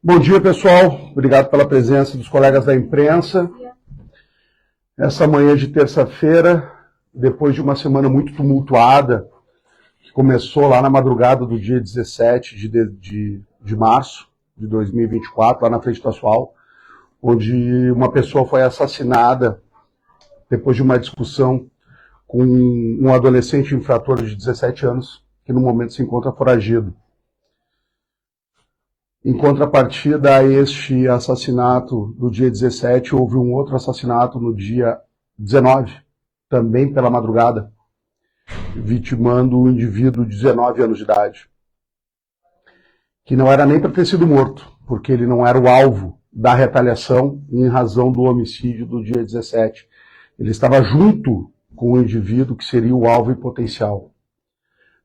Bom dia, pessoal. Obrigado pela presença dos colegas da imprensa. Essa manhã de terça-feira, depois de uma semana muito tumultuada, que começou lá na madrugada do dia 17 de março de 2024, lá na frente do Assoal, onde uma pessoa foi assassinada depois de uma discussão com um adolescente infrator de 17 anos, que no momento se encontra foragido. Em contrapartida a este assassinato do dia 17, houve um outro assassinato no dia 19, também pela madrugada, vitimando um indivíduo de 19 anos de idade, que não era nem para ter sido morto, porque ele não era o alvo da retaliação em razão do homicídio do dia 17. Ele estava junto com o indivíduo que seria o alvo em potencial.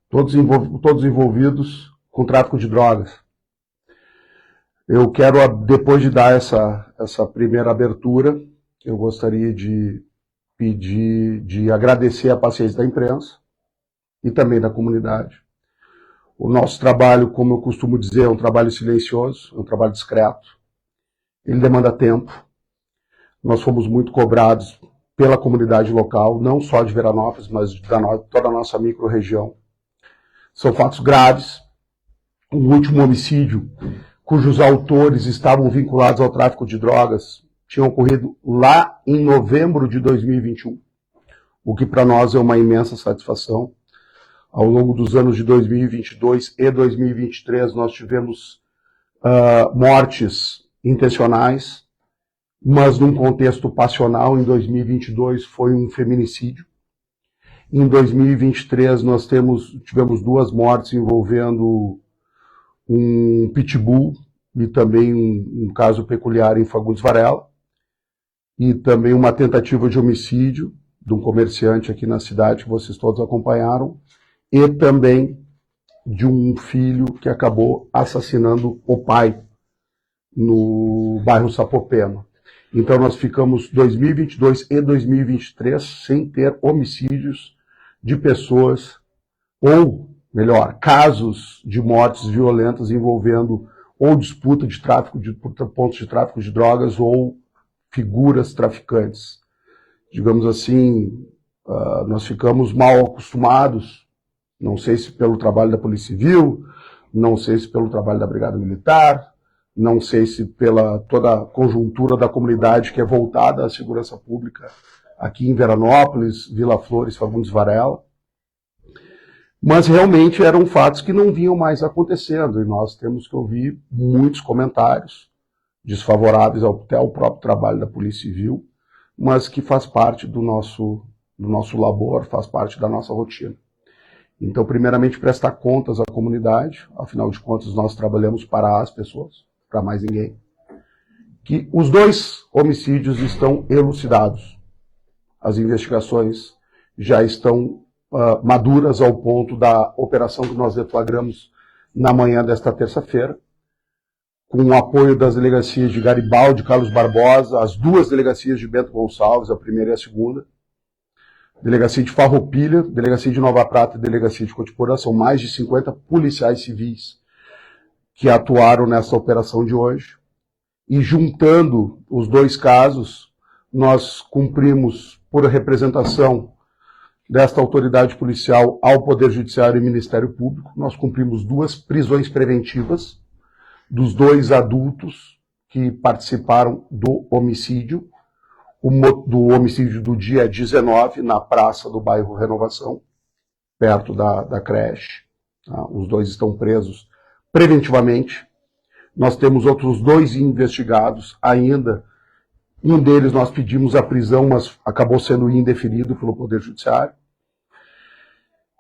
Todos envolvidos com tráfico de drogas. Eu quero, depois de dar essa primeira abertura, eu gostaria de agradecer a paciência da imprensa e também da comunidade. O nosso trabalho, como eu costumo dizer, é um trabalho silencioso, é um trabalho discreto. Ele demanda tempo. Nós fomos muito cobrados pela comunidade local, não só de Veranópolis, mas de toda a nossa micro-região. São fatos graves. O último homicídio, cujos autores estavam vinculados ao tráfico de drogas, tinha ocorrido lá em novembro de 2021, o que para nós é uma imensa satisfação. Ao longo dos anos de 2022 e 2023, nós tivemos mortes intencionais, mas num contexto passional. Em 2022 foi um feminicídio. Em 2023 nós tivemos duas mortes envolvendo um pitbull e também um caso peculiar em Fagundes Varela, e também uma tentativa de homicídio de um comerciante aqui na cidade, que vocês todos acompanharam, e também de um filho que acabou assassinando o pai no bairro Sapopema. Então nós ficamos 2022 e 2023 sem ter homicídios de pessoas, ou melhor, casos de mortes violentas envolvendo ou disputa de tráfico pontos de tráfico de drogas ou figuras traficantes. Digamos assim, nós ficamos mal acostumados, não sei se pelo trabalho da Polícia Civil, não sei se pelo trabalho da Brigada Militar, não sei se pela toda a conjuntura da comunidade que é voltada à segurança pública aqui em Veranópolis, Vila Flores, Fagundes Varela. Mas realmente eram fatos que não vinham mais acontecendo, e nós temos que ouvir muitos comentários desfavoráveis até ao próprio trabalho da Polícia Civil, mas que faz parte do nosso labor, faz parte da nossa rotina. Então, primeiramente, prestar contas à comunidade, afinal de contas, nós trabalhamos para as pessoas, para mais ninguém, que os dois homicídios estão elucidados. As investigações já estão maduras ao ponto da operação que nós deflagramos na manhã desta terça-feira, com o apoio das delegacias de Garibaldi, Carlos Barbosa, as duas delegacias de Bento Gonçalves, a primeira e a segunda, delegacia de Farroupilha, delegacia de Nova Prata e delegacia de Cotiporã. São mais de 50 policiais civis que atuaram nessa operação de hoje. E juntando os dois casos, nós cumprimos, por representação desta autoridade policial ao Poder Judiciário e Ministério Público, nós cumprimos duas prisões preventivas dos dois adultos que participaram do homicídio do dia 19, na praça do bairro Renovação, perto da creche. Os dois estão presos preventivamente. Nós temos outros dois investigados ainda. Um deles nós pedimos a prisão, mas acabou sendo indeferido pelo Poder Judiciário.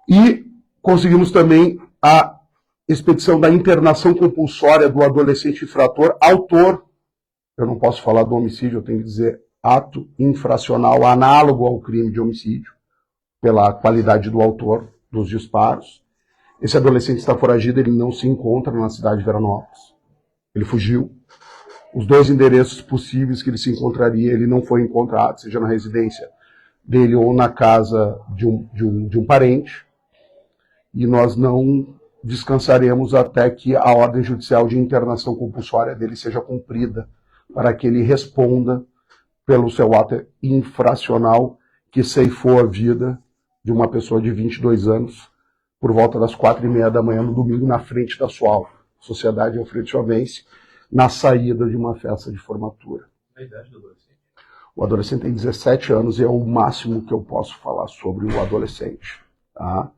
E conseguimos também a expedição da internação compulsória do adolescente infrator, autor, eu não posso falar do homicídio, eu tenho que dizer ato infracional análogo ao crime de homicídio, pela qualidade do autor dos disparos. Esse adolescente está foragido, ele não se encontra na cidade de Veranópolis. Ele fugiu. Os dois endereços possíveis que ele se encontraria, ele não foi encontrado, seja na residência dele ou na casa de um parente. E nós não descansaremos até que a ordem judicial de internação compulsória dele seja cumprida, para que ele responda pelo seu ato infracional que ceifou a vida de uma pessoa de 22 anos por volta das 4h30 da manhã no domingo, na frente da sua Sociedade Alfredo Chovense, na saída de uma festa de formatura. A idade do adolescente? O adolescente tem 17 anos e é o máximo que eu posso falar sobre o adolescente. Tá?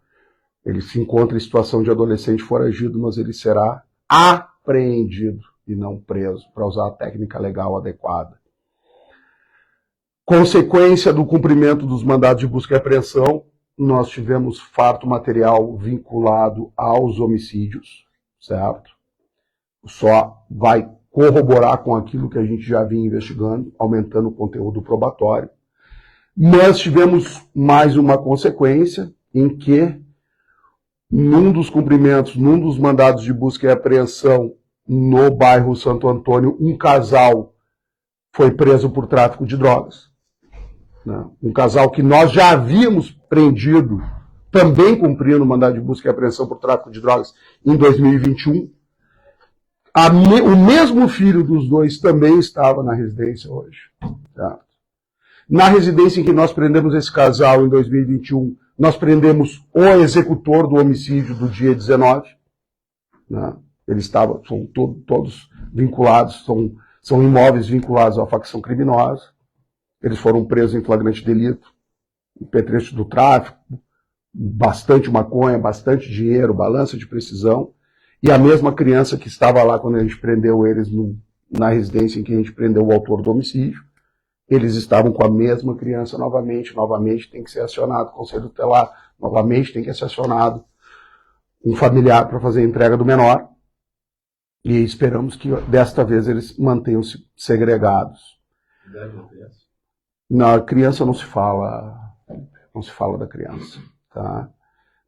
Ele se encontra em situação de adolescente foragido, mas ele será apreendido e não preso, para usar a técnica legal adequada. Consequência do cumprimento dos mandados de busca e apreensão, nós tivemos farto material vinculado aos homicídios, certo? Só vai corroborar com aquilo que a gente já vinha investigando, aumentando o conteúdo probatório. Mas tivemos mais uma consequência em que, num dos cumprimentos, num dos mandados de busca e apreensão no bairro Santo Antônio, um casal foi preso por tráfico de drogas. Um casal que nós já havíamos prendido, também cumprindo o mandado de busca e apreensão por tráfico de drogas em 2021. O mesmo filho dos dois também estava na residência hoje. Tá? Na residência em que nós prendemos esse casal em 2021, nós prendemos o executor do homicídio do dia 19. Né? Eles estavam, são todos vinculados, são imóveis vinculados à facção criminosa. Eles foram presos em flagrante delito, pertence do tráfico, bastante maconha, bastante dinheiro, balança de precisão. E a mesma criança que estava lá quando a gente prendeu eles na residência em que a gente prendeu o autor do homicídio, eles estavam com a mesma criança novamente tem que ser acionado o Conselho Tutelar, novamente tem que ser acionado um familiar para fazer a entrega do menor. E esperamos que desta vez eles mantenham-se segregados. Idade da criança? Na criança não se fala da criança, tá?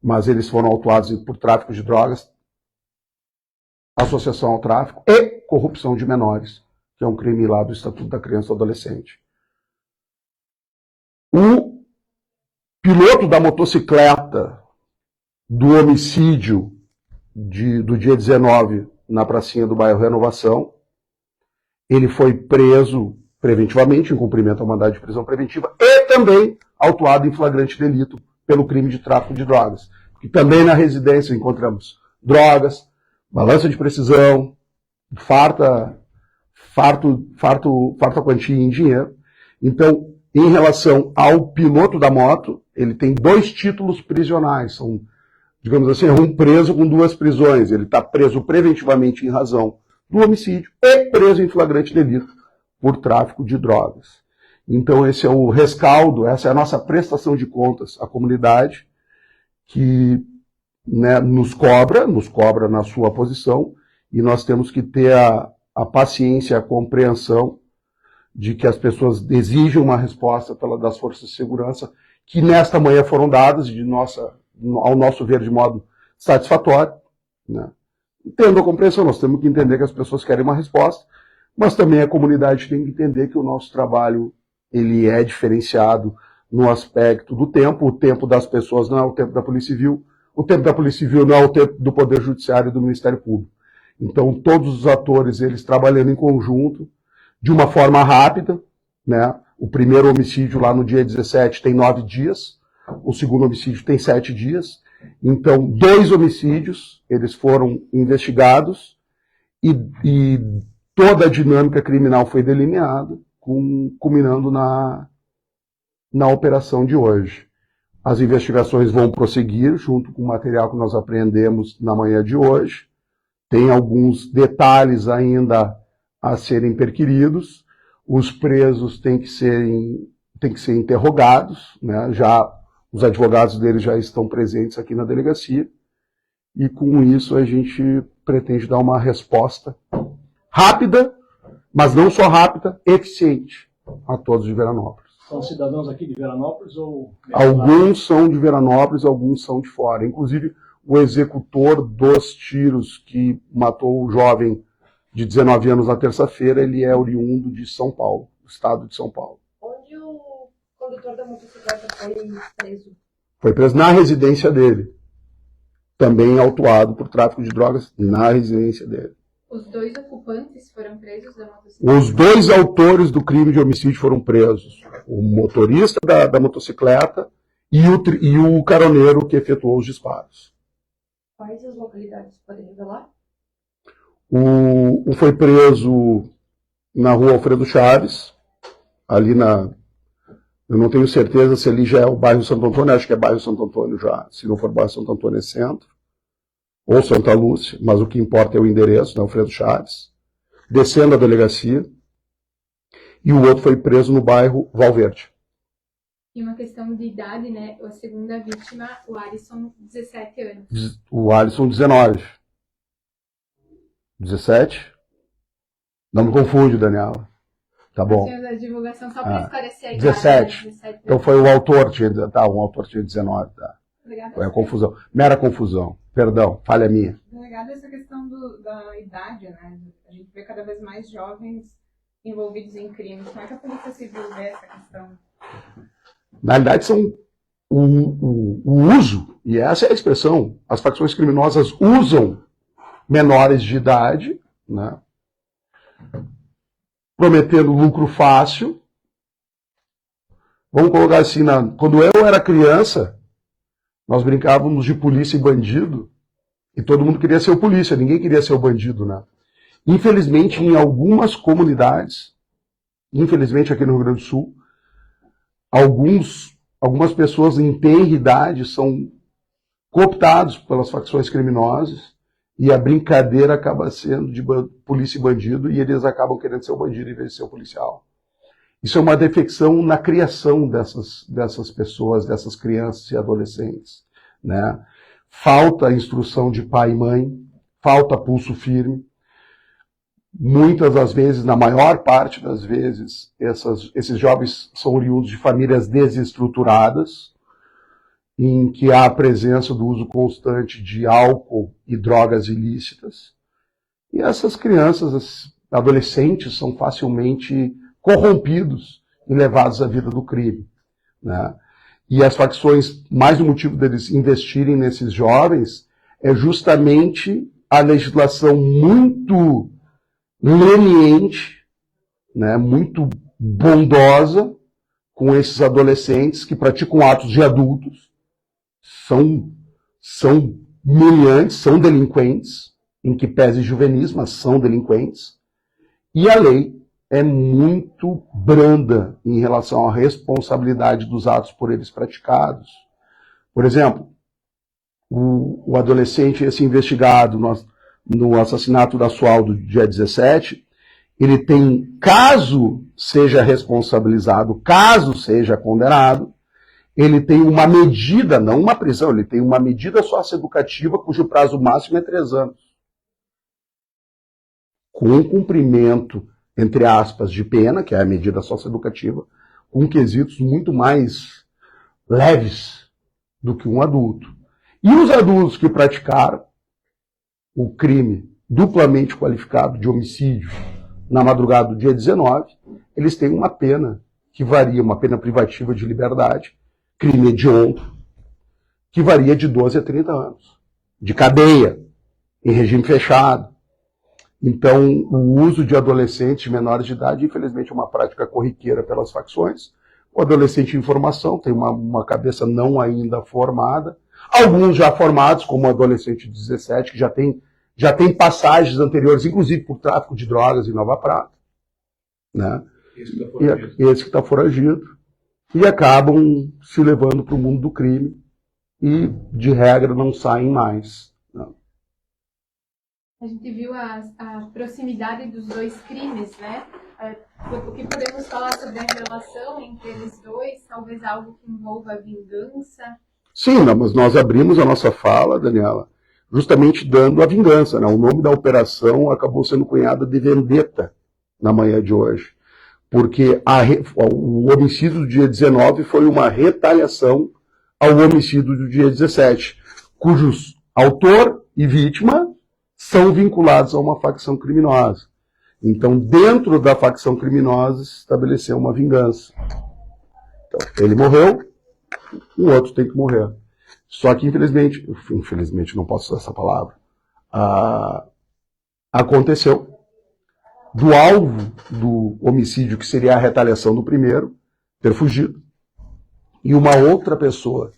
Mas eles foram autuados por tráfico de drogas, associação ao tráfico e corrupção de menores, que é um crime lá do Estatuto da Criança e do Adolescente. O piloto da motocicleta do homicídio do dia 19 na pracinha do bairro Renovação, ele foi preso preventivamente, em cumprimento ao mandado de prisão preventiva, e também autuado em flagrante delito pelo crime de tráfico de drogas. E também na residência encontramos drogas, balança de precisão, farta quantia em dinheiro. Então, em relação ao piloto da moto, ele tem 2 títulos prisionais. São, digamos assim, um preso com 2 prisões. Ele está preso preventivamente em razão do homicídio e preso em flagrante delito por tráfico de drogas. Então esse é o rescaldo, essa é a nossa prestação de contas à comunidade, que, né, nos cobra na sua posição, e nós temos que ter a paciência, a compreensão de que as pessoas exigem uma resposta das forças de segurança, que nesta manhã foram dadas, ao nosso ver, de modo satisfatório. Né? Tendo a compreensão, nós temos que entender que as pessoas querem uma resposta, mas também a comunidade tem que entender que o nosso trabalho ele é diferenciado no aspecto do tempo. O tempo das pessoas não é o tempo da Polícia Civil, o tempo da Polícia Civil não é o tempo do Poder Judiciário e do Ministério Público. Então, todos os atores, eles trabalhando em conjunto, de uma forma rápida, né? O primeiro homicídio lá no dia 17 tem 9 dias, o segundo homicídio tem 7 dias. Então, 2 homicídios, eles foram investigados e toda a dinâmica criminal foi delineada, culminando na operação de hoje. As investigações vão prosseguir, junto com o material que nós apreendemos na manhã de hoje. Tem alguns detalhes ainda a serem perquiridos. Os presos têm que ser interrogados, né? Os advogados deles já estão presentes aqui na delegacia. E com isso a gente pretende dar uma resposta rápida, mas não só rápida, eficiente a todos de Veranópolis. São cidadãos aqui de Veranópolis ou... Alguns são de Veranópolis, alguns são de fora. Inclusive, o executor dos tiros que matou o jovem de 19 anos na terça-feira, ele é oriundo de São Paulo, do estado de São Paulo. Onde o condutor da motocicleta foi preso? Foi preso na residência dele. também autuado por tráfico de drogas na residência dele. Os dois ocupantes foram presos da motocicleta? Os dois autores do crime de homicídio foram presos. O motorista da motocicleta e o caroneiro que efetuou os disparos. Quais as localidades podem revelar? Foi preso na rua Alfredo Chaves, ali eu não tenho certeza se ali já é o bairro Santo Antônio, acho que é bairro Santo Antônio já, se não for bairro Santo Antônio é centro, ou Santa Lúcia, mas o que importa é o endereço, né, Alfredo Chaves, descendo a delegacia, e o outro foi preso no bairro Valverde. E uma questão de idade, né, a segunda vítima, o Alisson, 17 anos. O Alisson, 19. 17? Não me confunde, Daniela. Tá bom. A divulgação só para esclarecer a idade. 17. 17 Então foi o autor, um autor tinha 19. Tá. Obrigada. Foi a confusão. Mera confusão. Perdão, falha minha. Delegado, essa questão da idade, né? A gente vê cada vez mais jovens envolvidos em crimes. Como é que a Polícia Civil vê essa questão? Na realidade, são o uso, e essa é a expressão, as facções criminosas usam menores de idade, né, prometendo lucro fácil. Vamos colocar assim, quando eu era criança, nós brincávamos de polícia e bandido, e todo mundo queria ser o polícia, ninguém queria ser o bandido, né? Infelizmente, em algumas comunidades, infelizmente aqui no Rio Grande do Sul, algumas pessoas em tenra idade são cooptados pelas facções criminosas e a brincadeira acaba sendo de polícia e bandido e eles acabam querendo ser o bandido em vez de ser o policial. Isso é uma defecção na criação dessas pessoas, dessas crianças e adolescentes, né? Falta instrução de pai e mãe, falta pulso firme. Muitas das vezes, na maior parte das vezes, esses jovens são oriundos de famílias desestruturadas, em que há a presença do uso constante de álcool e drogas ilícitas. E essas crianças, adolescentes, são facilmente corrompidos e levados à vida do crime, né? E as facções, mais um motivo deles investirem nesses jovens é justamente a legislação muito leniente, né, muito bondosa com esses adolescentes que praticam atos de adultos, são humilhantes, são delinquentes, em que pese juvenis, mas são delinquentes, e a lei é muito branda em relação à responsabilidade dos atos por eles praticados. Por exemplo, o adolescente, esse investigado no assassinato da Sual do dia 17, ele tem, caso seja responsabilizado, caso seja condenado, ele tem uma medida, não uma prisão, ele tem uma medida socioeducativa cujo prazo máximo é 3 anos. Com cumprimento, entre aspas, de pena, que é a medida socioeducativa, com quesitos muito mais leves do que um adulto. E os adultos que praticaram o crime duplamente qualificado de homicídio na madrugada do dia 19, eles têm uma pena que varia, uma pena privativa de liberdade, crime hediondo, que varia de 12 a 30 anos, de cadeia, em regime fechado. Então, o uso de adolescentes menores de idade, infelizmente, é uma prática corriqueira pelas facções. O adolescente em formação tem uma cabeça não ainda formada. Alguns já formados, como o adolescente de 17, que já tem passagens anteriores, inclusive por tráfico de drogas em Nova Prata, né? Esse que está foragido. E acabam se levando para o mundo do crime e, de regra, não saem mais. Não. A gente viu a proximidade dos dois crimes, né? O que podemos falar sobre a relação entre eles dois? Talvez algo que envolva a vingança? Sim, mas nós abrimos a nossa fala, Daniela, justamente dando a vingança, né? O nome da operação acabou sendo cunhado de Vendetta na manhã de hoje. Porque o homicídio do dia 19 foi uma retaliação ao homicídio do dia 17, cujos autor e vítima são vinculados a uma facção criminosa. Então, dentro da facção criminosa, se estabeleceu uma vingança. Então, ele morreu, o outro tem que morrer. Só que, infelizmente não posso usar essa palavra, aconteceu do alvo do homicídio, que seria a retaliação do primeiro, ter fugido, e uma outra pessoa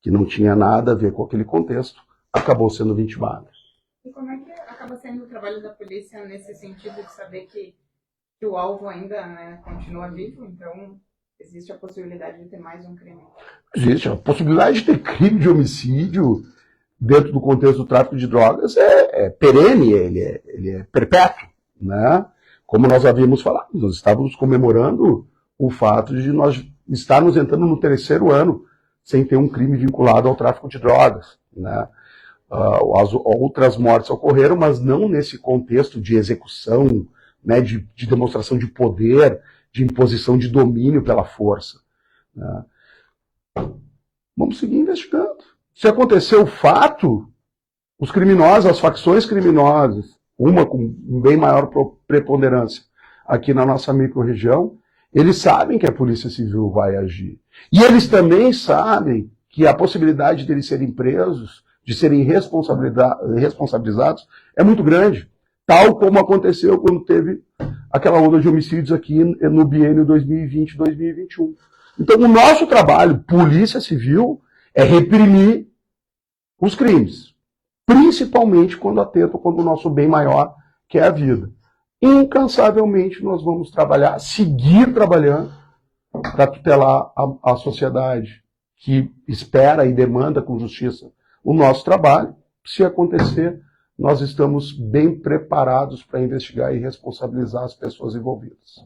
que não tinha nada a ver com aquele contexto acabou sendo vitimada. E como é que acaba sendo o trabalho da polícia nesse sentido de saber que o alvo ainda, né, continua vivo? Então, existe a possibilidade de ter mais um crime? Existe a possibilidade de ter crime de homicídio dentro do contexto do tráfico de drogas, é perene, ele é perpétuo, né? Como nós havíamos falado, nós estávamos comemorando o fato de nós estarmos entrando no 3º ano sem ter um crime vinculado ao tráfico de drogas, né? As outras mortes ocorreram, mas não nesse contexto de execução, né, de demonstração de poder, de imposição de domínio pela força, né? Vamos seguir investigando. Se aconteceu o fato, os criminosos, as facções criminosas, uma com bem maior preponderância aqui na nossa microrregião, eles sabem que a Polícia Civil vai agir. E eles também sabem que a possibilidade de eles serem presos, de serem responsabilizados, é muito grande. Tal como aconteceu quando teve aquela onda de homicídios aqui no biênio 2020-2021. Então, o nosso trabalho, Polícia Civil, é reprimir os crimes, principalmente quando atentam contra o nosso bem maior, que é a vida. Incansavelmente nós vamos trabalhar, seguir trabalhando para tutelar a sociedade que espera e demanda com justiça o nosso trabalho. Se acontecer, nós estamos bem preparados para investigar e responsabilizar as pessoas envolvidas.